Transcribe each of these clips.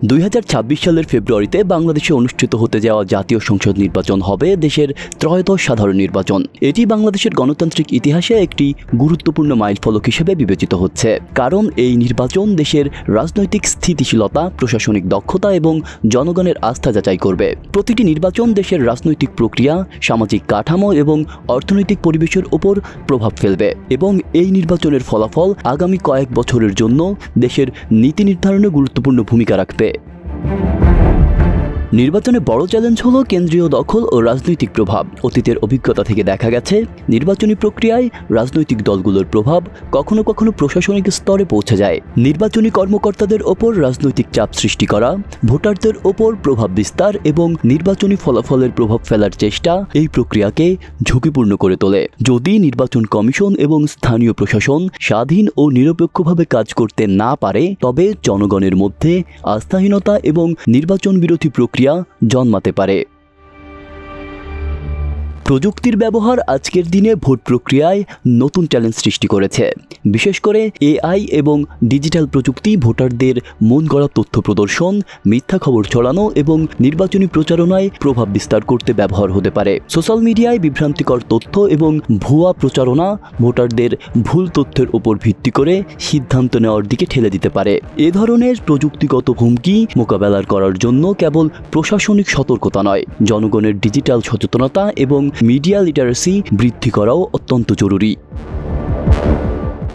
2026 সালের ফেব্রুয়ারিতে বাংলাদেশে অনুষ্ঠিত হতে যাওয়া জাতীয় সংসদ নির্বাচন হবে দেশের ত্রয়োদশ সাধারণ নির্বাচন। এটি বাংলাদেশের গণতান্ত্রিক ইতিহাসে একটি গুরুত্বপূর্ণ মাইলফলক হিসেবে বিবেচিত হচ্ছে, কারণ এই নির্বাচন দেশের রাজনৈতিক স্থিতিশীলতা, প্রশাসনিক দক্ষতা এবং জনগণের আস্থা যাচাই করবে। প্রতিটি নির্বাচন দেশের রাজনৈতিক প্রক্রিয়া, সামাজিক কাঠামো এবং অর্থনৈতিক পরিবেশের উপর প্রভাব ফেলবে এবং এই নির্বাচনের ফলাফল আগামী কয়েক বছরের জন্য দেশের নীতি নির্ধারণে গুরুত্বপূর্ণ ভূমিকা রাখবে। নির্বাচনে বড় চ্যালেঞ্জ হলো কেন্দ্রীয় দখল ও রাজনৈতিক প্রভাব। অতীতের অভিজ্ঞতা থেকে দেখা গেছে, নির্বাচনী প্রক্রিয়ায় রাজনৈতিক দলগুলোর প্রভাব কখনো কখনো প্রশাসনিক স্তরে পৌঁছে যায়। নির্বাচনী কর্মকর্তাদের ওপর রাজনৈতিক চাপ সৃষ্টি করা, ভোটারদের ওপর প্রভাব বিস্তার এবং নির্বাচনী ফলাফলের প্রভাব ফেলার চেষ্টা এই প্রক্রিয়াকে ঝুঁকিপূর্ণ করে তোলে। যদি নির্বাচন কমিশন এবং স্থানীয় প্রশাসন স্বাধীন ও নিরপেক্ষভাবে কাজ করতে না পারে, তবে জনগণের মধ্যে আস্থাহীনতা এবং নির্বাচন বিরোধী প্রক্রিয়া জন্মাতে পারে। প্রযুক্তির ব্যবহার আজকের দিনে ভোট প্রক্রিয়ায় নতুন চ্যালেঞ্জ সৃষ্টি করেছে। বিশেষ করে এআই এবং ডিজিটাল প্রযুক্তি ভোটারদের মন গড়া তথ্য প্রদর্শন, মিথ্যা খবর ছড়ানো এবং নির্বাচনী প্রচারণায় প্রভাব বিস্তার করতে ব্যবহার হতে পারে। সোশ্যাল মিডিয়ায় বিভ্রান্তিকর তথ্য এবং ভুয়া প্রচারণা ভোটারদের ভুল তথ্যের উপর ভিত্তি করে সিদ্ধান্ত নেওয়ার দিকে ঠেলে দিতে পারে। এ ধরনের প্রযুক্তিগত হুমকি মোকাবেলা করার জন্য কেবল প্রশাসনিক সতর্কতা নয়, জনগণের ডিজিটাল সচেতনতা এবং মিডিয়া লিটারেসি বৃদ্ধি করাও অত্যন্ত জরুরি।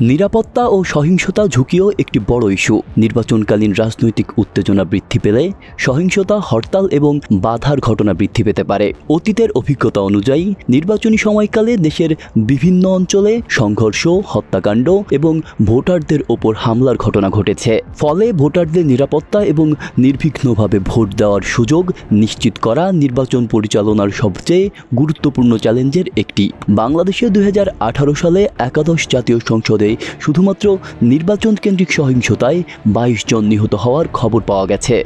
নিরাপত্তা ও সহিংসতা ঝুঁকিও একটি বড় ইস্যু। নির্বাচনকালীন রাজনৈতিক উত্তেজনা বৃদ্ধি পেলে সহিংসতা, হরতাল এবং বাধার ঘটনা বৃদ্ধি পেতে পারে। অতীতের অভিজ্ঞতা অনুযায়ী নির্বাচনী সময়কালে দেশের বিভিন্ন অঞ্চলে সংঘর্ষ, হত্যাকাণ্ড এবং ভোটারদের ওপর হামলার ঘটনা ঘটেছে। ফলে ভোটারদের নিরাপত্তা এবং নির্বিঘ্নভাবে ভোট দেওয়ার সুযোগ নিশ্চিত করা নির্বাচন পরিচালনার সবচেয়ে গুরুত্বপূর্ণ চ্যালেঞ্জের একটি। বাংলাদেশে 2018 সালে একাদশ জাতীয় সংসদে শুধুমাত্র নির্বাচন কেন্দ্রিক সহিংসতায় 22 জন নিহত হওয়ার খবর পাওয়া গেছে।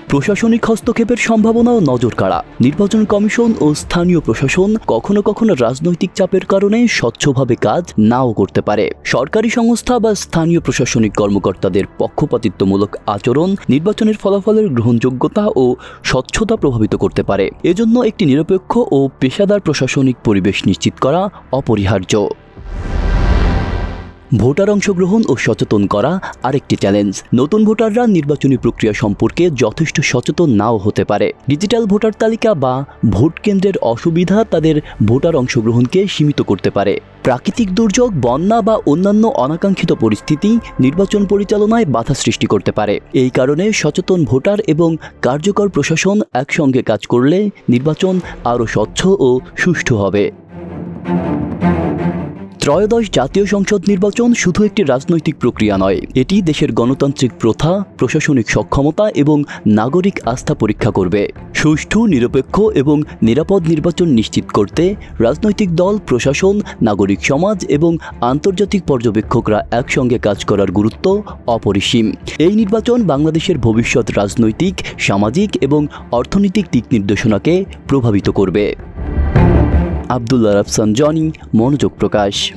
প্রশাসনিক হস্তক্ষেপের সম্ভাবনাও নজর কাড়া। নির্বাচন কমিশন ও স্থানীয় প্রশাসন কখনো কখনো রাজনৈতিক চাপের কারণে স্বচ্ছভাবে কাজ নাও করতে পারে। সরকারি সংস্থা বা স্থানীয় প্রশাসনিক কর্মকর্তাদের পক্ষপাতিত্বমূলক আচরণ নির্বাচনের ফলাফলের গ্রহণযোগ্যতা ও স্বচ্ছতা প্রভাবিত করতে পারে। এজন্য একটি নিরপেক্ষ ও পেশাদার প্রশাসনিক পরিবেশ নিশ্চিত করা অপরিহার্য। ভোটার অংশগ্রহণ ও সচেতন করা আরেকটি চ্যালেঞ্জ। নতুন ভোটাররা নির্বাচনী প্রক্রিয়া সম্পর্কে যথেষ্ট সচেতন নাও হতে পারে। ডিজিটাল ভোটার তালিকা বা ভোট কেন্দ্রের অসুবিধা তাদের ভোটার অংশগ্রহণকে সীমিত করতে পারে। প্রাকৃতিক দুর্যোগ, বন্যা বা অন্যান্য অনাকাঙ্ক্ষিত পরিস্থিতি নির্বাচন পরিচালনায় বাধা সৃষ্টি করতে পারে। এই কারণে সচেতন ভোটার এবং কার্যকর প্রশাসন একসঙ্গে কাজ করলে নির্বাচন আরও স্বচ্ছ ও সুষ্ঠু হবে। ত্রয়োদশ জাতীয় সংসদ নির্বাচন শুধু একটি রাজনৈতিক প্রক্রিয়া নয়, এটি দেশের গণতান্ত্রিক প্রথা, প্রশাসনিক সক্ষমতা এবং নাগরিক আস্থা পরীক্ষা করবে। সুষ্ঠু, নিরপেক্ষ এবং নিরাপদ নির্বাচন নিশ্চিত করতে রাজনৈতিক দল, প্রশাসন, নাগরিক সমাজ এবং আন্তর্জাতিক পর্যবেক্ষকরা একসঙ্গে কাজ করার গুরুত্ব অপরিসীম। এই নির্বাচন বাংলাদেশের ভবিষ্যৎ রাজনৈতিক, সামাজিক এবং অর্থনৈতিক দিক নির্দেশনাকে প্রভাবিত করবে। আব্দুল্লাহ রাফসান জনি, মনোযোগ প্রকাশ।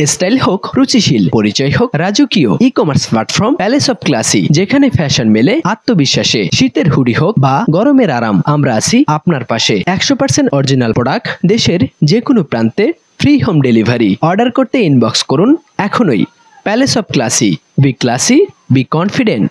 স্টাইল হোক রুচিশীল, পরিচয় হোক রাজকীয়, e-commerce platform Palace of Classy, যেখানে ফ্যাশন মেলে আত্মবিশ্বাসে। শীতের হুডি হোক বা গরমের আরাম, আমরা আছি আপনার পাশে। 100% অরিজিনাল প্রোডাক্ট, দেশের যে কোনো প্রান্তে, ফ্রি হোম ডেলিভারি। অর্ডার করতে ইনবক্স করুন এখনই। Palace of classy, B classy, be confident.